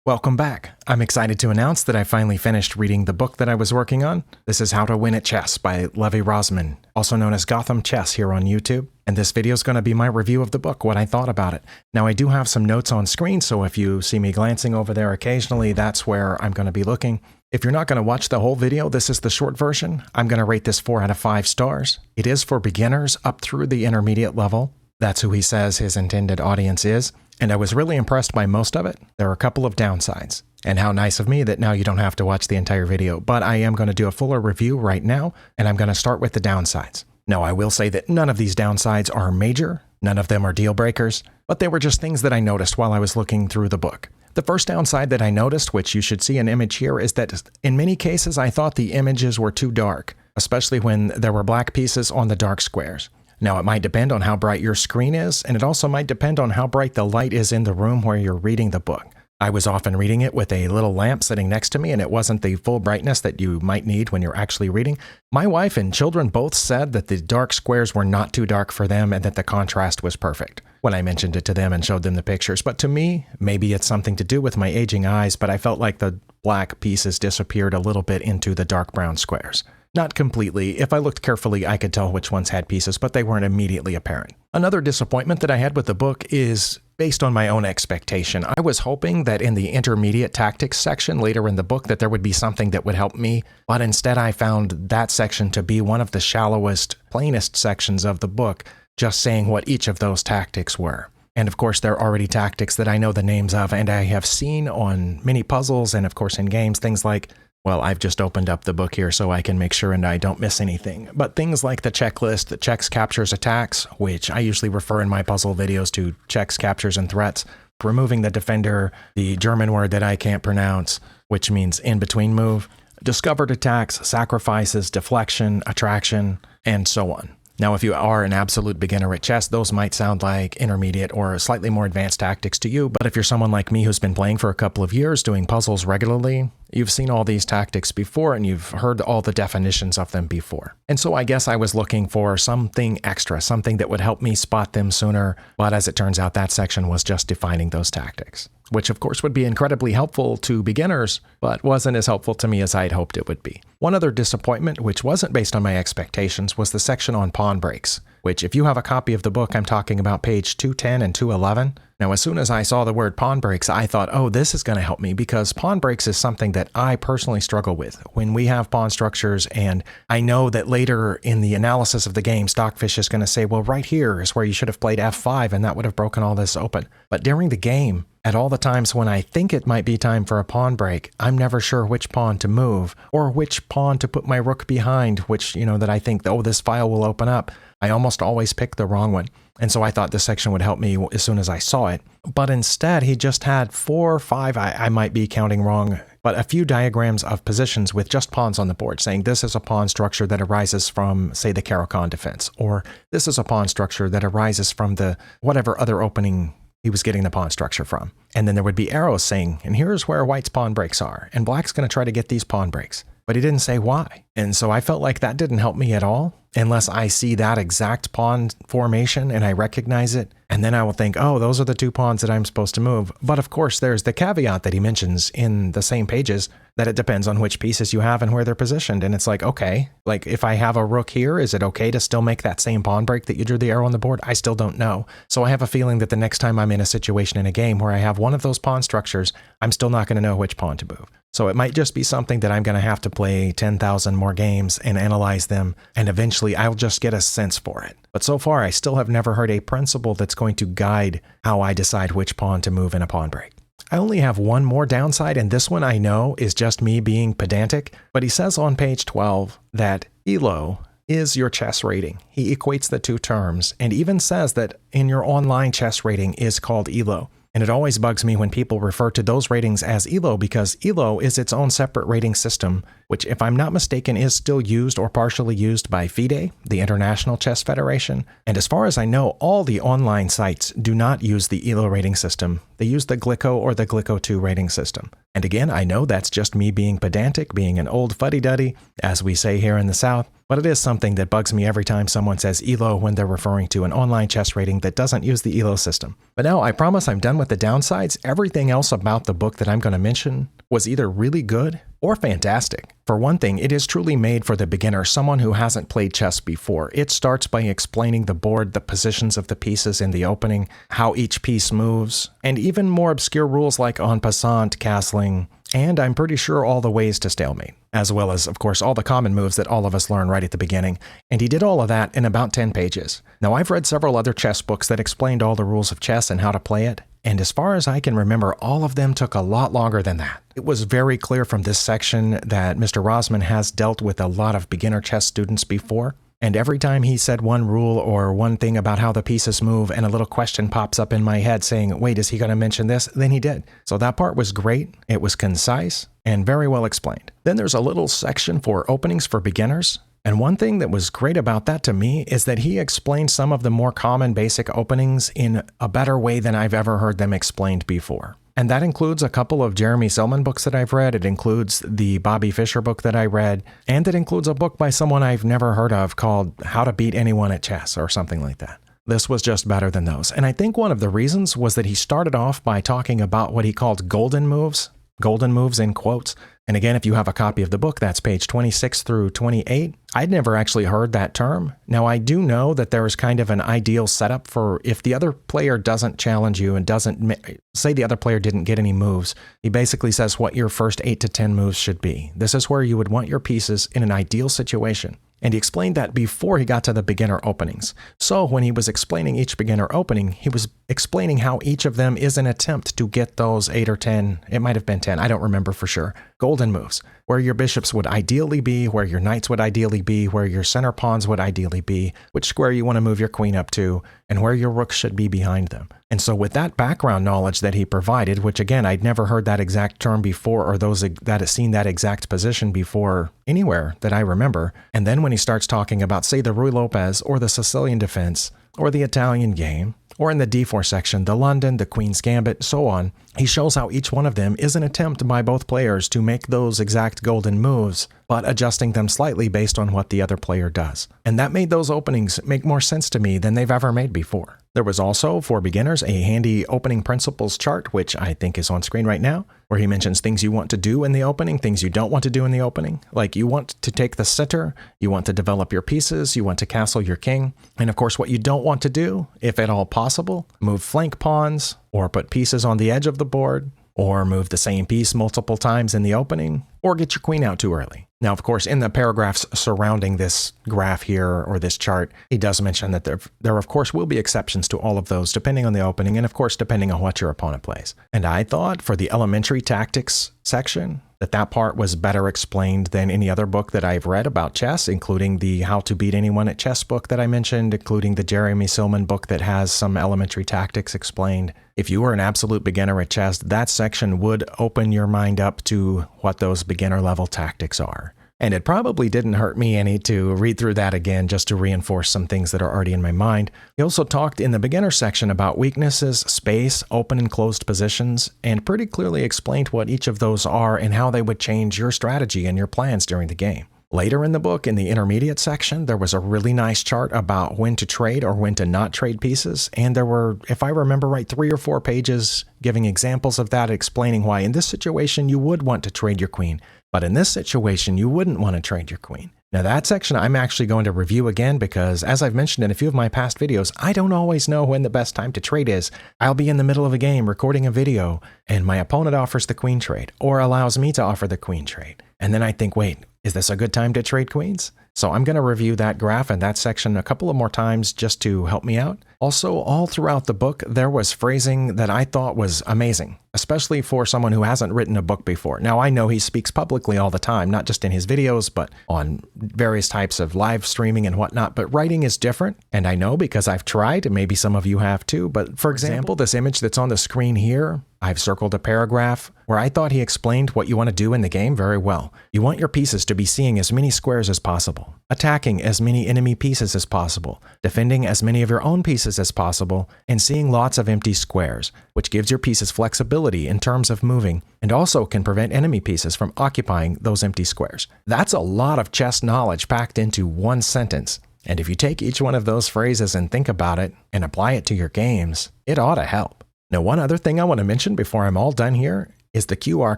Welcome back. I'm excited to announce that I finally finished reading the book that I was working on. This is How to Win at Chess by Levy Rozman, also known as GothamChess here on YouTube. And this video is going to be my review of the book, what I thought about it. Now, I do have some notes on screen, so if you see me glancing over there occasionally, that's where I'm going to be looking. If you're not going to watch the whole video, this is the short version. I'm going to rate this 4 out of 5 stars. It is for beginners up through the intermediate level. That's who he says his intended audience is. And I was really impressed by most of it. There are a couple of downsides. And how nice of me that now you don't have to watch the entire video. But I am going to do a fuller review right now, and I'm going to start with the downsides. Now, I will say that none of these downsides are major. None of them are deal breakers. But they were just things that I noticed while I was looking through the book. The first downside that I noticed, which you should see an image here, is that in many cases I thought the images were too dark, especially when there were black pieces on the dark squares. Now, it might depend on how bright your screen is, and it also might depend on how bright the light is in the room where you're reading the book. I was often reading it with a little lamp sitting next to me, and it wasn't the full brightness that you might need when you're actually reading. My wife and children both said that the dark squares were not too dark for them and that the contrast was perfect when I mentioned it to them and showed them the pictures. But to me, maybe it's something to do with my aging eyes, but I felt like the black pieces disappeared a little bit into the dark brown squares. Not completely. If I looked carefully, I could tell which ones had pieces, but they weren't immediately apparent. Another disappointment that I had with the book is based on my own expectation. I was hoping that in the intermediate tactics section later in the book that there would be something that would help me, but instead I found that section to be one of the shallowest, plainest sections of the book, just saying what each of those tactics were. And of course, they're already tactics that I know the names of and I have seen on many puzzles and of course in games, things like, well, I've just opened up the book here so I can make sure and I don't miss anything. But things like the checklist, the checks, captures, attacks, which I usually refer in my puzzle videos to checks, captures, and threats, removing the defender, the German word that I can't pronounce, which means in-between move, discovered attacks, sacrifices, deflection, attraction, and so on. Now, if you are an absolute beginner at chess, those might sound like intermediate or slightly more advanced tactics to you. But if you're someone like me who's been playing for a couple of years, doing puzzles regularly, you've seen all these tactics before and you've heard all the definitions of them before. And so I guess I was looking for something extra, something that would help me spot them sooner. But as it turns out, that section was just defining those tactics, which of course would be incredibly helpful to beginners, but wasn't as helpful to me as I'd hoped it would be. One other disappointment, which wasn't based on my expectations, was the section on pawn breaks, which if you have a copy of the book, I'm talking about page 210 and 211. Now, as soon as I saw the word pawn breaks, I thought, oh, this is going to help me because pawn breaks is something that I personally struggle with when we have pawn structures. And I know that later in the analysis of the game, Stockfish is going to say, well, right here is where you should have played F5 and that would have broken all this open. But during the game, at all the times when I think it might be time for a pawn break, I'm never sure which pawn to move or which pawn to put my rook behind, which, that I think, oh, this file will open up. I almost always pick the wrong one. And so I thought this section would help me as soon as I saw it. But instead, he just had 4 or 5, I might be counting wrong, but a few diagrams of positions with just pawns on the board, saying this is a pawn structure that arises from, say, the Caro-Kann defense, or this is a pawn structure that arises from the whatever other opening he was getting the pawn structure from. And then there would be arrows saying, and here's where white's pawn breaks are, and black's going to try to get these pawn breaks. But he didn't say why. And so I felt like that didn't help me at all, unless I see that exact pawn formation and I recognize it. And then I will think, oh, those are the 2 pawns that I'm supposed to move. But of course, there's the caveat that he mentions in the same pages that it depends on which pieces you have and where they're positioned. And it's like, okay, like if I have a rook here, is it okay to still make that same pawn break that you drew the arrow on the board? I still don't know. So I have a feeling that the next time I'm in a situation in a game where I have one of those pawn structures, I'm still not going to know which pawn to move. So it might just be something that I'm going to have to play 10,000 more games and analyze them, and eventually I'll just get a sense for it. But so far, I still have never heard a principle that's going to guide how I decide which pawn to move in a pawn break. I only have one more downside, and this one I know is just me being pedantic, but he says on page 12 that ELO is your chess rating. He equates the 2 terms, and even says that in your online chess rating is called ELO. And it always bugs me when people refer to those ratings as ELO because ELO is its own separate rating system, which if I'm not mistaken is still used or partially used by FIDE, the International Chess Federation. And as far as I know, all the online sites do not use the ELO rating system. They use the Glico or the Glico 2 rating system. And again, I know that's just me being pedantic, being an old fuddy-duddy, as we say here in the South. but it is something that bugs me every time someone says ELO when they're referring to an online chess rating that doesn't use the ELO system. But now I promise I'm done with the downsides. Everything else about the book that I'm going to mention was either really good or fantastic. For one thing, it is truly made for the beginner, someone who hasn't played chess before. It starts by explaining the board, the positions of the pieces in the opening, how each piece moves, and even more obscure rules like en passant, castling, and I'm pretty sure all the ways to stalemate, as well as, of course, all the common moves that all of us learn right at the beginning. And he did all of that in about 10 pages. Now, I've read several other chess books that explained all the rules of chess and how to play it, and as far as I can remember, all of them took a lot longer than that. It was very clear from this section that Mr. Rozman has dealt with a lot of beginner chess students before, and every time he said one rule or one thing about how the pieces move and a little question pops up in my head saying, wait, is he going to mention this? Then he did. So that part was great. It was concise and very well explained. Then there's a little section for openings for beginners. And one thing that was great about that to me is that he explained some of the more common basic openings in a better way than I've ever heard them explained before. And that includes a couple of Jeremy Silman books that I've read. It includes the Bobby Fischer book that I read. And it includes a book by someone I've never heard of called How to Beat Anyone at Chess or something like that. This was just better than those. And I think one of the reasons was that he started off by talking about what he called golden moves in quotes. And again, if you have a copy of the book, that's page 26 through 28. I'd never actually heard that term. Now, I do know that there is kind of an ideal setup for if the other player doesn't challenge you and doesn't, say the other player didn't get any moves, he basically says what your first 8 to 10 moves should be. This is where you would want your pieces in an ideal situation. And he explained that before he got to the beginner openings. So when he was explaining each beginner opening, he was explaining how each of them is an attempt to get those 8 or 10, it might have been 10, I don't remember for sure, golden moves, where your bishops would ideally be, where your knights would ideally be, where your center pawns would ideally be, which square you want to move your queen up to, and where your rooks should be behind them. And so with that background knowledge that he provided, which again, I'd never heard that exact term before or those that had seen that exact position before anywhere that I remember. And then when he starts talking about, say, the Ruy Lopez or the Sicilian defense or the Italian game, or in the D4 section, the London, the Queen's Gambit, so on, he shows how each one of them is an attempt by both players to make those exact golden moves, but adjusting them slightly based on what the other player does. And that made those openings make more sense to me than they've ever made before. There was also, for beginners, a handy opening principles chart, which I think is on screen right now, where he mentions things you want to do in the opening, things you don't want to do in the opening. Like you want to take the center, you want to develop your pieces, you want to castle your king. And of course, what you don't want to do, if at all possible, move flank pawns, or put pieces on the edge of the board, or move the same piece multiple times in the opening, or get your queen out too early. Now, of course, in the paragraphs surrounding this graph here or this chart, he does mention that there of course will be exceptions to all of those depending on the opening and of course depending on what your opponent plays. And I thought for the elementary tactics section that part was better explained than any other book that I've read about chess, including the How to Beat Anyone at Chess book that I mentioned, including the Jeremy Silman book that has some elementary tactics explained. If you were an absolute beginner at chess, that section would open your mind up to what those beginner level tactics are. And it probably didn't hurt me any to read through that again just to reinforce some things that are already in my mind. He also talked in the beginner section about weaknesses, space, open and closed positions, and pretty clearly explained what each of those are and how they would change your strategy and your plans during the game. Later in the book, in the intermediate section, there was a really nice chart about when to trade or when to not trade pieces. And there were, if I remember right, 3 or 4 pages giving examples of that, explaining why in this situation you would want to trade your queen, but in this situation you wouldn't want to trade your queen. Now that section I'm actually going to review again because, as I've mentioned in a few of my past videos, I don't always know when the best time to trade is. I'll be in the middle of a game recording a video and my opponent offers the queen trade or allows me to offer the queen trade. And then I think, wait, is this a good time to trade queens? So I'm going to review that graph and that section a couple of more times just to help me out. Also, all throughout the book, there was phrasing that I thought was amazing, especially for someone who hasn't written a book before. Now, I know he speaks publicly all the time, not just in his videos, but on various types of live streaming and whatnot, but writing is different. And I know because I've tried, and maybe some of you have too, but for example, this image that's on the screen here, I've circled a paragraph where I thought he explained what you want to do in the game very well. You want your pieces to be seeing as many squares as possible, attacking as many enemy pieces as possible, defending as many of your own pieces as possible, and seeing lots of empty squares, which gives your pieces flexibility in terms of moving, and also can prevent enemy pieces from occupying those empty squares. That's a lot of chess knowledge packed into one sentence. And if you take each one of those phrases and think about it and apply it to your games, it ought to help. Now, one other thing I want to mention before I'm all done here is the QR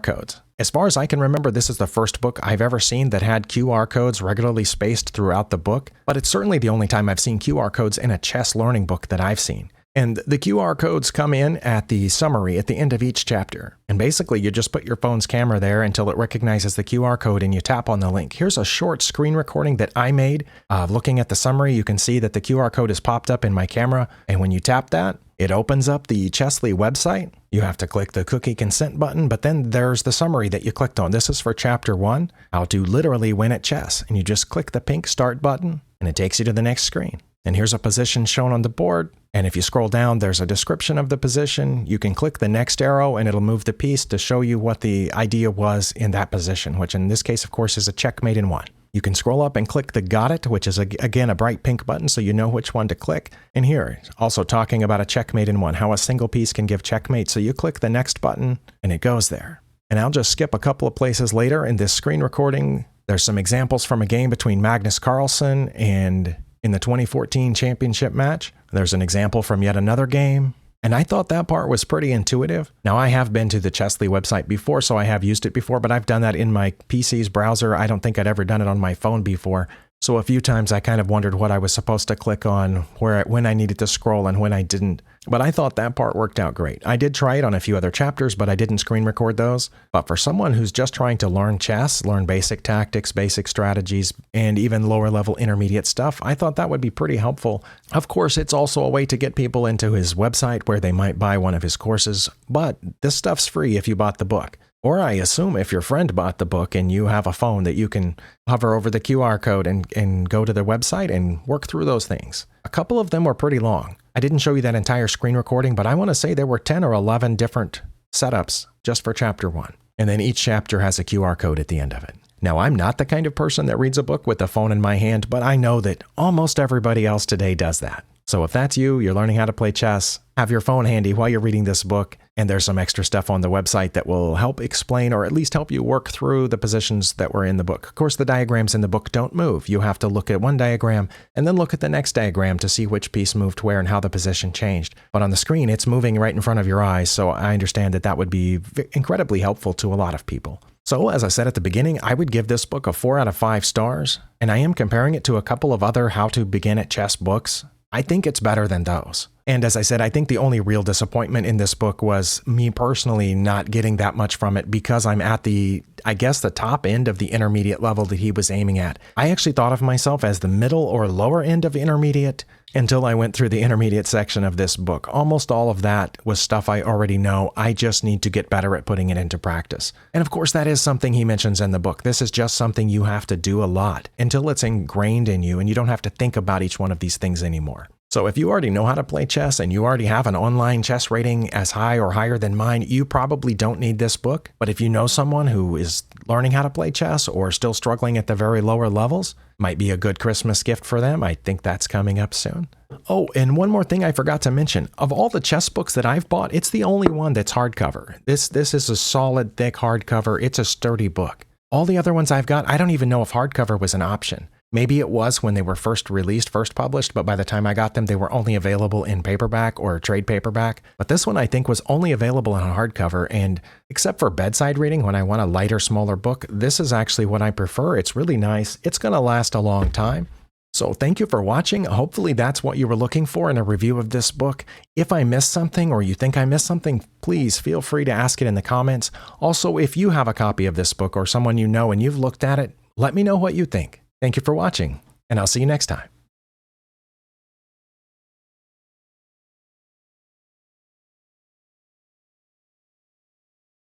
codes. As far as I can remember, this is the first book I've ever seen that had QR codes regularly spaced throughout the book, but it's certainly the only time I've seen QR codes in a chess learning book that I've seen. And the QR codes come in at the summary at the end of each chapter. And basically, you just put your phone's camera there until it recognizes the QR code and you tap on the link. Here's a short screen recording that I made. Looking at the summary, you can see that the QR code is popped up in my camera. And when you tap that, it opens up the Chessly website. You have to click the cookie consent button, but then there's the summary that you clicked on. This is for Chapter 1, How to Literally Win at Chess. And you just click the pink Start button, and it takes you to the next screen. And here's a position shown on the board. And if you scroll down, there's a description of the position. You can click the next arrow, and it'll move the piece to show you what the idea was in that position, which in this case, of course, is a checkmate in 1. You can scroll up and click the Got It, which is, again, a bright pink button so you know which one to click. And here, also talking about a checkmate in 1, how a single piece can give checkmate. So you click the next button, and it goes there. And I'll just skip a couple of places later in this screen recording. There's some examples from a game between Magnus Carlsen and in the 2014 championship match. There's an example from yet another game. And I thought that part was pretty intuitive. Now, I have been to the Chessly website before, so I have used it before, but I've done that in my PC's browser. I don't think I'd ever done it on my phone before. So a few times I kind of wondered what I was supposed to click on, when I needed to scroll and when I didn't. But I thought that part worked out great. I did try it on a few other chapters, but I didn't screen record those. But for someone who's just trying to learn chess, learn basic tactics, basic strategies, and even lower level intermediate stuff, I thought that would be pretty helpful. Of course, it's also a way to get people into his website where they might buy one of his courses, but this stuff's free if you bought the book. Or I assume if your friend bought the book and you have a phone that you can hover over the QR code and go to their website and work through those things. A couple of them were pretty long. I didn't show you that entire screen recording, but I want to say there were 10 or 11 different setups just for Chapter 1. And then each chapter has a QR code at the end of it. Now, I'm not the kind of person that reads a book with a phone in my hand, but I know that almost everybody else today does that. So if that's you, you're learning how to play chess, have your phone handy while you're reading this book, and there's some extra stuff on the website that will help explain or at least help you work through the positions that were in the book. Of course, the diagrams in the book don't move. You have to look at one diagram and then look at the next diagram to see which piece moved where and how the position changed. But on the screen, it's moving right in front of your eyes, so I understand that that would be incredibly helpful to a lot of people. So, as I said at the beginning, I would give this book a 4 out of 5 stars, and I am comparing it to a couple of other How to Begin at Chess books. I think it's better than those. And as I said, I think the only real disappointment in this book was me personally not getting that much from it because I'm at the top end of the intermediate level that he was aiming at. I actually thought of myself as the middle or lower end of intermediate until I went through the intermediate section of this book. Almost all of that was stuff I already know. I just need to get better at putting it into practice. And of course, that is something he mentions in the book. This is just something you have to do a lot until it's ingrained in you and you don't have to think about each one of these things anymore. So if you already know how to play chess and you already have an online chess rating as high or higher than mine, you probably don't need this book. But if you know someone who is learning how to play chess or still struggling at the very lower levels, might be a good Christmas gift for them. I think that's coming up soon. Oh, and one more thing I forgot to mention. Of all the chess books that I've bought, it's the only one that's hardcover. This is a solid, thick hardcover. It's a sturdy book. All the other ones I've got, I don't even know if hardcover was an option. Maybe it was when they were first released, first published, but by the time I got them, they were only available in paperback or trade paperback. But this one I think was only available in a hardcover, and except for bedside reading when I want a lighter, smaller book, this is actually what I prefer. It's really nice. It's going to last a long time. So thank you for watching. Hopefully that's what you were looking for in a review of this book. If I missed something or you think I missed something, please feel free to ask it in the comments. Also, if you have a copy of this book or someone you know and you've looked at it, let me know what you think. Thank you for watching, and I'll see you next time.